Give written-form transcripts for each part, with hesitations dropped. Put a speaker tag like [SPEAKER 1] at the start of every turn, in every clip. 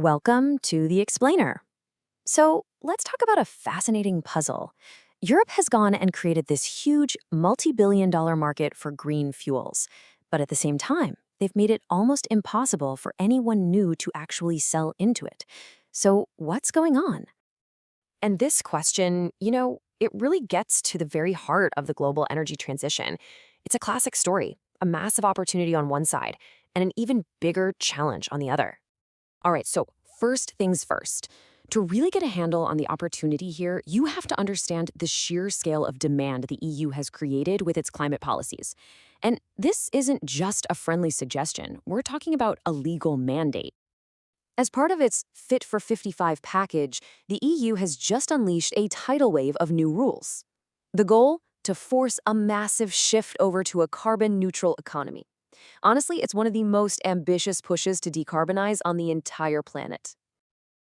[SPEAKER 1] Welcome to The Explainer. So, let's talk about a fascinating puzzle. Europe has gone and created this huge, multi-billion-dollar market for green fuels. But at the same time, they've made it almost impossible for anyone new to actually sell into it. So, what's going on? And this question, it really gets to the very heart of the global energy transition. It's a classic story, a massive opportunity on one side, and an even bigger challenge on the other. All right, so first things first. To really get a handle on the opportunity here, you have to understand the sheer scale of demand the EU has created with its climate policies. And this isn't just a friendly suggestion. We're talking about a legal mandate. As part of its Fit for 55 package, the EU has just unleashed a tidal wave of new rules. The goal? To force a massive shift over to a carbon-neutral economy. Honestly, it's one of the most ambitious pushes to decarbonize on the entire planet.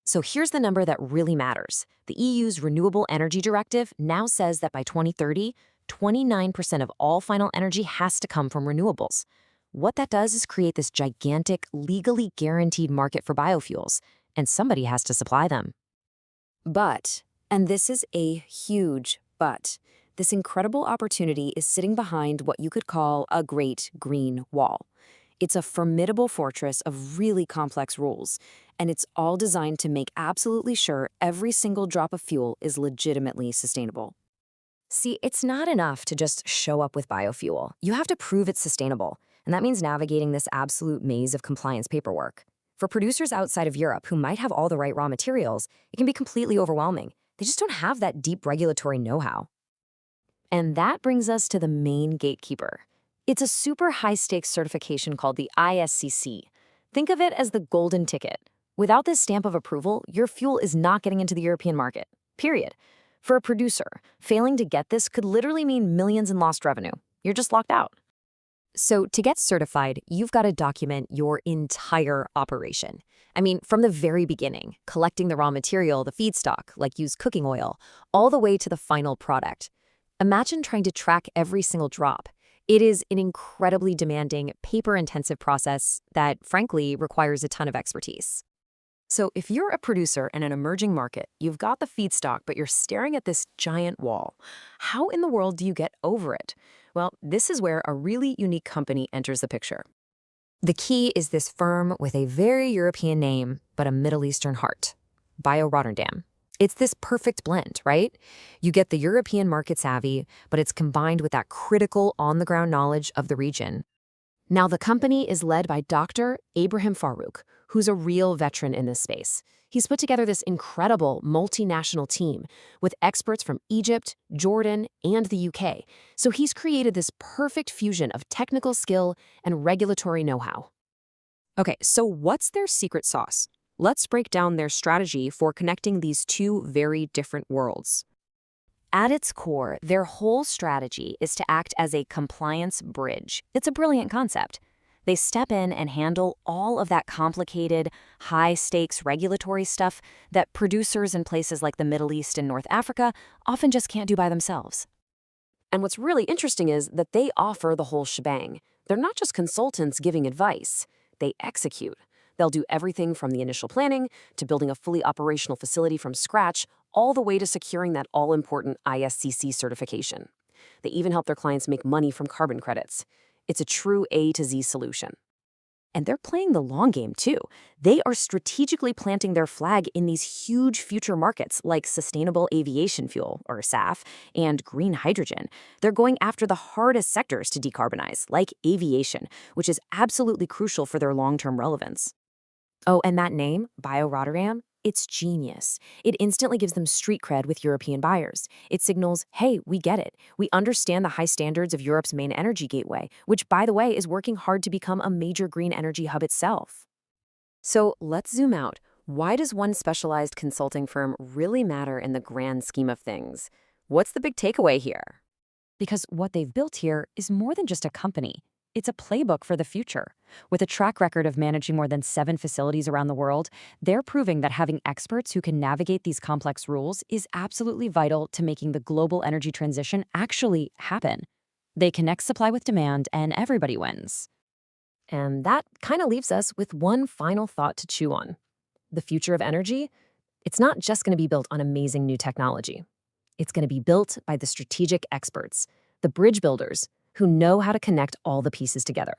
[SPEAKER 1] So here's the number that really matters. The EU's Renewable Energy Directive now says that by 2030, 29% of all final energy has to come from renewables. What that does is create this gigantic, legally guaranteed market for biofuels, and somebody has to supply them. But, and this is a huge but, this incredible opportunity is sitting behind what you could call a great green wall. It's a formidable fortress of really complex rules, and it's all designed to make absolutely sure every single drop of fuel is legitimately sustainable. See, it's not enough to just show up with biofuel. You have to prove it's sustainable, and that means navigating this absolute maze of compliance paperwork. For producers outside of Europe who might have all the right raw materials, it can be completely overwhelming. They just don't have that deep regulatory know-how. And that brings us to the main gatekeeper. It's a super high-stakes certification called the ISCC. Think of it as the golden ticket. Without this stamp of approval, your fuel is not getting into the European market. Period. For a producer, failing to get this could literally mean millions in lost revenue. You're just locked out. So to get certified, you've got to document your entire operation. I mean, from the very beginning, collecting the raw material, the feedstock, like used cooking oil, all the way to the final product. Imagine trying to track every single drop. It is an incredibly demanding, paper-intensive process that, frankly, requires a ton of expertise. So if you're a producer in an emerging market, you've got the feedstock, but you're staring at this giant wall. How in the world do you get over it? Well, this is where a really unique company enters the picture. The key is this firm with a very European name, but a Middle Eastern heart, Rotterdam. It's this perfect blend, right? You get the European market savvy, but it's combined with that critical on-the-ground knowledge of the region. Now, the company is led by Dr. Abraham Farouk, who's a real veteran in this space. He's put together this incredible multinational team with experts from Egypt, Jordan, and the UK. So he's created this perfect fusion of technical skill and regulatory know-how. Okay, so what's their secret sauce? Let's break down their strategy for connecting these two very different worlds. At its core, their whole strategy is to act as a compliance bridge. It's a brilliant concept. They step in and handle all of that complicated, high-stakes regulatory stuff that producers in places like the Middle East and North Africa often just can't do by themselves. And what's really interesting is that they offer the whole shebang. They're not just consultants giving advice. They execute. They'll do everything from the initial planning to building a fully operational facility from scratch, all the way to securing that all-important ISCC certification. They even help their clients make money from carbon credits. It's a true A to Z solution. And they're playing the long game, too. They are strategically planting their flag in these huge future markets like sustainable aviation fuel, or SAF, and green hydrogen. They're going after the hardest sectors to decarbonize, like aviation, which is absolutely crucial for their long-term relevance. Oh, and that name, Rotterdam, it's genius. It instantly gives them street cred with European buyers. It signals, hey, we get it. We understand the high standards of Europe's main energy gateway, which, by the way, is working hard to become a major green energy hub itself. So let's zoom out. Why does one specialized consulting firm really matter in the grand scheme of things? What's the big takeaway here? Because what they've built here is more than just a company. It's a playbook for the future. With a track record of managing more than 7 facilities around the world, they're proving that having experts who can navigate these complex rules is absolutely vital to making the global energy transition actually happen. They connect supply with demand, and everybody wins. And that kind of leaves us with one final thought to chew on. the future of energy, it's not just going to be built on amazing new technology. It's going to be built by the strategic experts, the bridge builders, who know how to connect all the pieces together.